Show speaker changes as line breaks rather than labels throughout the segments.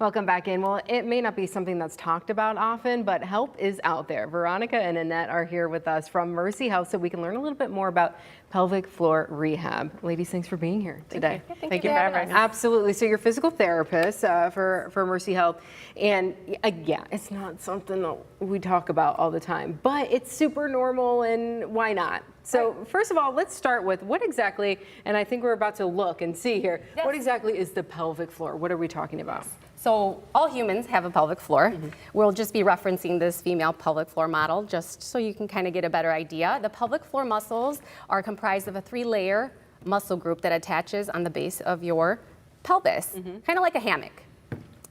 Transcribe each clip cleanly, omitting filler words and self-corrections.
Welcome back in. Well, it may not be something that's talked about often, but help is out there. Veronica and Annette are here with us from Mercy Health so we can learn a little bit more about pelvic floor rehab. Ladies, thanks for being here today.
Thank you for having us.
Absolutely. So you're physical therapist for Mercy Health. And yeah, it's not something that we talk about all the time, but it's super normal, and why not? So first of all, let's start with what exactly, and I think we're about to look and see here, what exactly is the pelvic floor? What are we talking about?
So all humans have a pelvic floor. We'll just be referencing this female pelvic floor model just so you can kind of get a better idea. The pelvic floor muscles are comprised of a 3-layer muscle group that attaches on the base of your pelvis, kind of like a hammock.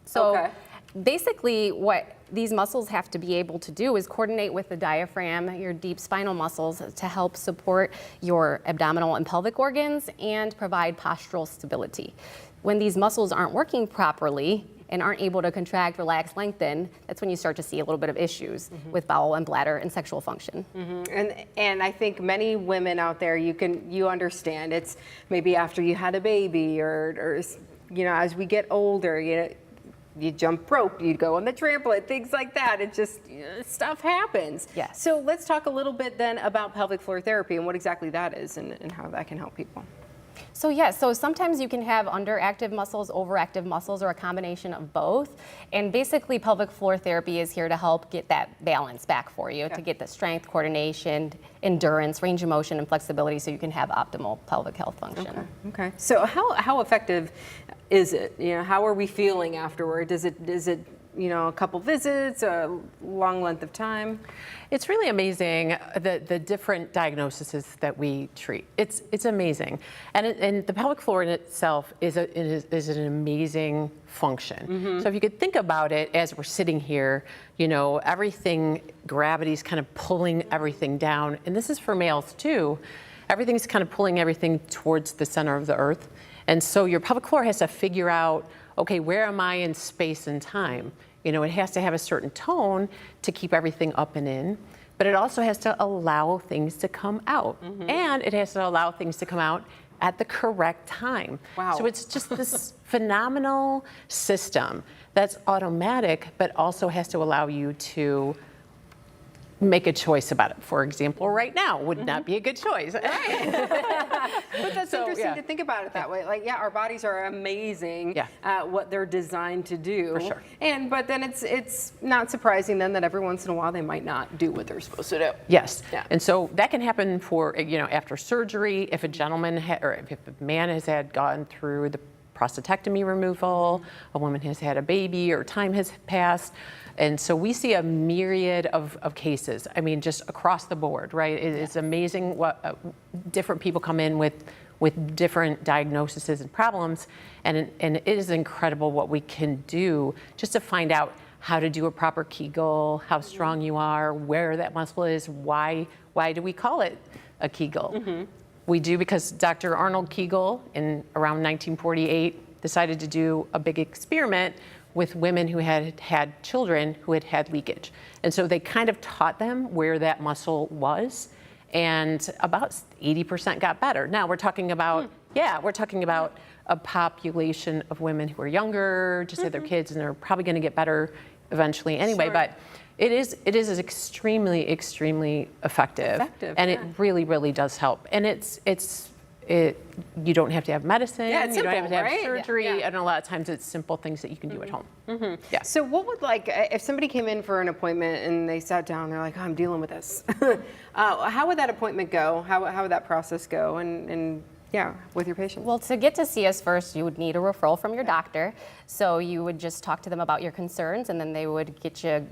So basically what these muscles have to be able to do is coordinate with the diaphragm, your deep spinal muscles, to help support your abdominal and pelvic organs and provide postural stability. When these muscles aren't working properly and aren't able to contract, relax, lengthen, that's when you start to see a little bit of issues with bowel and bladder and sexual function.
And I think many women out there, you understand, it's maybe after you had a baby or you know, as we get older, you jump rope, you go on the trampoline, things like that. It just, stuff happens.
Yes.
So let's talk a little bit then about pelvic floor therapy and what exactly that is and how that can help people.
So yes, so sometimes you can have underactive muscles, overactive muscles, or a combination of both. And basically pelvic floor therapy is here to help get that balance back for you, to get the strength, coordination, endurance, range of motion, and flexibility so you can have optimal pelvic health function.
Okay. So how effective is it? How are we feeling afterward? Is it a couple visits, a long length of time?
It's really amazing the different diagnoses that we treat. It's amazing, and the pelvic floor in itself is an amazing function. So if you could think about it as we're sitting here, everything, gravity's kind of pulling everything down, and this is for males too. Everything's kind of pulling everything towards the center of the earth, and so your pelvic floor has to figure out, okay, where am I in space and time? It has to have a certain tone to keep everything up and in, but it also has to allow things to come out. And it has to allow things to come out at the correct time.
Wow.
So it's just this phenomenal system that's automatic, but also has to allow you to make a choice about it. For example, right now would not be a good choice.
But that's interesting to think about it that way. Like, our bodies are amazing at what they're designed to do.
For sure.
But then it's not surprising then that every once in a while they might not do what they're supposed to do.
Yes.
Yeah.
And so that can happen for, after surgery, if a gentleman or if a man has gone through the prostatectomy removal, a woman has had a baby, or time has passed. And so we see a myriad of cases. I mean, just across the board, right? It's amazing what different people come in with different diagnoses and problems. And it is incredible what we can do just to find out how to do a proper Kegel, how strong you are, where that muscle is, why do we call it a Kegel? We do because Dr. Arnold Kegel in around 1948 decided to do a big experiment with women who had children who had leakage. And so they kind of taught them where that muscle was, and about 80% got better. Now we're talking about, we're talking about a population of women who are younger, just had their kids, and they're probably gonna get better eventually anyway, but it is extremely, extremely effective and it really, really does help. And you don't have to have medicine, you don't have to have surgery, and a lot of times it's simple things that you can do at home.
So what would, if somebody came in for an appointment and they sat down, they're like, I'm dealing with this. How would that appointment go? How would that process go? And with your patient?
Well, to get to see us first, you would need a referral from your doctor. So you would just talk to them about your concerns, and then they would get you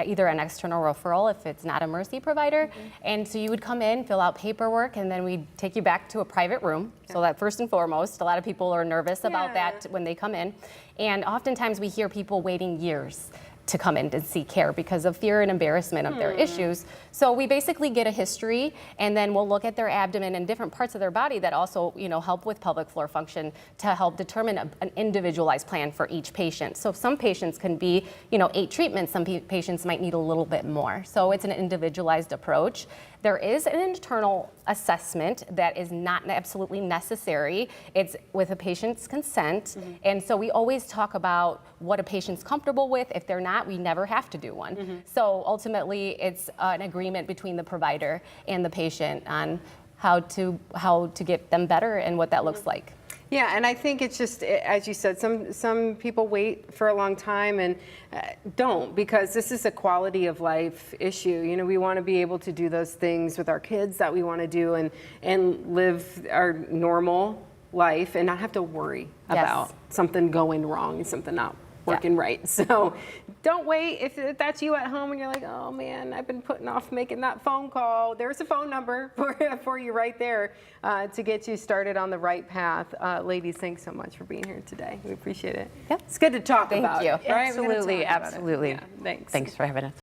either an external referral if it's not a Mercy provider. And so you would come in, fill out paperwork, and then we'd take you back to a private room. So that first and foremost, a lot of people are nervous about that when they come in. And oftentimes we hear people waiting years to come in and seek care because of fear and embarrassment of their issues. So we basically get a history, and then we'll look at their abdomen and different parts of their body that also, help with pelvic floor function to help determine an individualized plan for each patient. So some patients can be, 8 treatments. Some patients might need a little bit more. So it's an individualized approach. There is an internal assessment that is not absolutely necessary. It's with a patient's consent. And so we always talk about what a patient's comfortable with. If they're not, we never have to do one. So ultimately, it's an agreement between the provider and the patient on how to get them better and what that looks like.
Yeah, and I think it's just, as you said, some people wait for a long time and don't, because this is a quality of life issue. We want to be able to do those things with our kids that we want to do and live our normal life and not have to worry about something going wrong and something not working right. So don't wait. If that's you at home and you're like, oh man, I've been putting off making that phone call, there's a phone number for you right there to get you started on the right path. Ladies, thanks so much for being here today. We appreciate it.
Yep.
It's good to talk about
Thank you.
it. Right? We're gonna
Absolutely,
talk about it.
absolutely.
Yeah, thanks.
Thanks for having us.